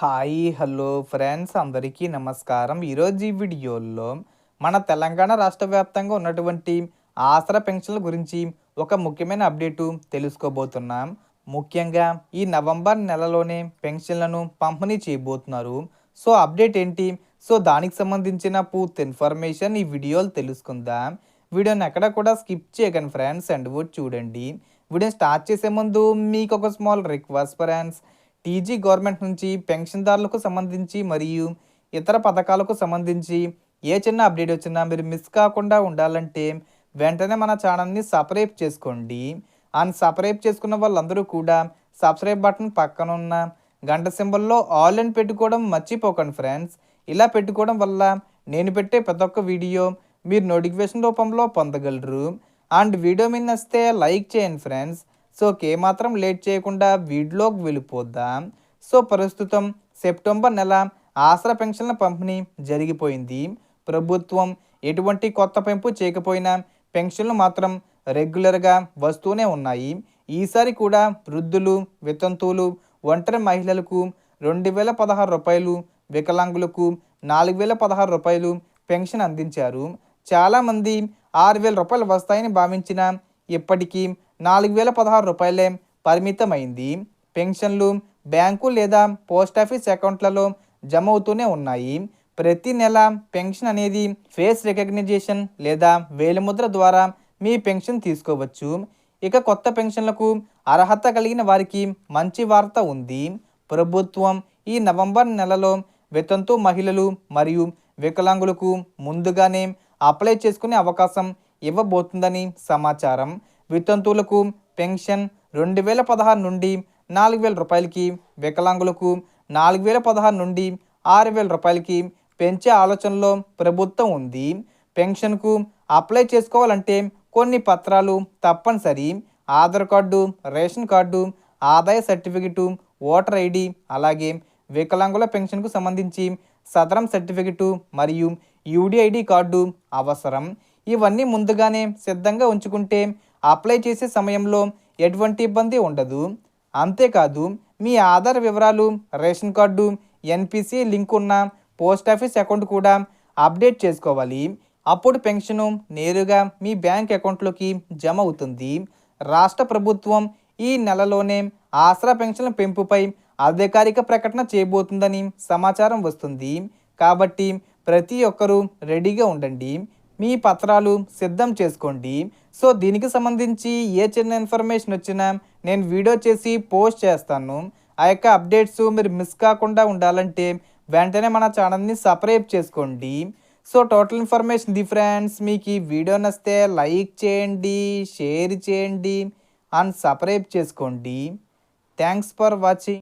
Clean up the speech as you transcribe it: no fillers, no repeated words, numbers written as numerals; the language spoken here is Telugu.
హాయ్ హలో ఫ్రెండ్స్ అందరికీ నమస్కారం. ఈరోజు ఈ వీడియోలో మన తెలంగాణ రాష్ట్ర వ్యాప్తంగా ఉన్నటువంటి ఆసరా పెన్షన్ల గురించి ఒక ముఖ్యమైన అప్డేటు తెలుసుకోబోతున్నాం. ముఖ్యంగా ఈ నవంబర్ నెలలోనే పెన్షన్లను పంపిణీ చేయబోతున్నారు. సో అప్డేట్ ఏంటి? సో దానికి సంబంధించిన పూర్తి ఇన్ఫర్మేషన్ ఈ వీడియోలో తెలుసుకుందాం. వీడియోని ఎక్కడ కూడా స్కిప్ చేయకండి ఫ్రెండ్స్, అండ్ చూడండి. వీడియో స్టార్ట్ చేసే ముందు మీకు ఒక small request friends. TG government నుంచి పెన్షన్దారులకు సంబంధించి మరియు ఇతర పథకాలకు సంబంధించి ఏ చిన్న అప్డేట్ వచ్చినా మీరు మిస్ కాకుండా ఉండాలంటే వెంటనే మన ఛానల్ని సబ్స్క్రైబ్ చేసుకోండి. అండ్ సబ్స్క్రైబ్ చేసుకున్న వాళ్ళందరూ కూడా సబ్స్క్రైబ్ బటన్ పక్కన ఉన్న గంట సింబల్లో ఆల్ అని పెట్టుకోవడం మర్చిపోకండి ఫ్రెండ్స్. ఇలా పెట్టుకోవడం వల్ల నేను పెట్టే ప్రతి ఒక్క వీడియో మీరు నోటిఫికేషన్ రూపంలో పొందగలరు. అండ్ వీడియో మీద నచ్చితే లైక్ చేయండి ఫ్రెండ్స్. సో ఏమాత్రం లేట్ చేయకుండా వీడియోలోకి వెళ్ళిపోద్దాం. సో ప్రస్తుతం సెప్టెంబర్ నెల ఆసరా పెన్షన్ల పంపిణీ జరిగిపోయింది. ప్రభుత్వం ఎటువంటి కొత్త పెంపు చేయకపోయినా పెన్షన్లు మాత్రం రెగ్యులర్గా వస్తూనే ఉన్నాయి. ఈసారి కూడా వృద్ధులు, వితంతువులు, ఒంటరి మహిళలకు 2016 రూపాయలు, వికలాంగులకు 4016 రూపాయలు పెన్షన్ అందించారు. చాలామంది 6000 రూపాయలు వస్తాయని భావించిన ఇప్పటికీ 4016 రూపాయలే పరిమితమైంది. పెన్షన్లు బ్యాంకు లేదా పోస్టాఫీస్ అకౌంట్లలో జమ అవుతూనే ఉన్నాయి. ప్రతి నెల పెన్షన్ అనేది ఫేస్ రికగ్నిజేషన్ లేదా వేలిముద్ర ద్వారా మీ పెన్షన్ తీసుకోవచ్చు. ఇక కొత్త పెన్షన్లకు అర్హత కలిగిన వారికి మంచి వార్త ఉంది. ప్రభుత్వం ఈ నవంబర్ నెలలో వితంతు మహిళలు మరియు వికలాంగులకు ముందుగానే అప్లై చేసుకునే అవకాశం ఇవ్వబోతుందని సమాచారం. వితంతువులకు పెన్షన్ 2016 నుండి 4000 రూపాయలకి, వికలాంగులకు 4016 నుండి 6000 రూపాయలకి పెంచే ఆలోచనలో ప్రభుత్వం ఉంది. పెన్షన్కు అప్లై చేసుకోవాలంటే కొన్ని పత్రాలు తప్పనిసరి. ఆధార్ కార్డు, రేషన్ కార్డు, ఆదాయ సర్టిఫికెటు, ఓటర్ ఐడి, అలాగే వికలాంగుల పెన్షన్కు సంబంధించి సదరం సర్టిఫికెటు మరియు యూడిఐడి కార్డు అవసరం. ఇవన్నీ ముందుగానే సిద్ధంగా ఉంచుకుంటే అప్లై చేసే సమయంలో ఎటువంటి ఇబ్బంది ఉండదు. అంతేకాదు మీ ఆధార్ వివరాలు, రేషన్ కార్డు, ఎన్పిసి లింక్ ఉన్న పోస్టాఫీస్ అకౌంట్ కూడా అప్డేట్ చేసుకోవాలి. అప్పుడు పెన్షను నేరుగా మీ బ్యాంక్ అకౌంట్లోకి జమ అవుతుంది. రాష్ట్ర ప్రభుత్వం ఈ నెలలోనే ఆసరా పెన్షన్ల పెంపుపై అధికారిక ప్రకటన చేయబోతుందని సమాచారం వస్తుంది. కాబట్టి ప్రతి ఒక్కరూ రెడీగా ఉండండి. మీ పత్రాలు సిద్ధం చేసుకోండి. సో దీనికి సంబంధించి ఏ చిన్న ఇన్ఫర్మేషన్ వచ్చినా నేను వీడియో చేసి పోస్ట్ చేస్తాను. ఆ యొక్క అప్డేట్స్ మీరు మిస్ కాకుండా ఉండాలంటే వెంటనే మన ఛానల్ని సబ్స్క్రైబ్ చేసుకోండి. సో టోటల్ ఇన్ఫర్మేషన్ ఇది ఫ్రెండ్స్. మీకు ఈ వీడియో నచ్చితే లైక్ చేయండి, షేర్ చేయండి అండ్ సబ్స్క్రైబ్ చేసుకోండి. Thanks for watching.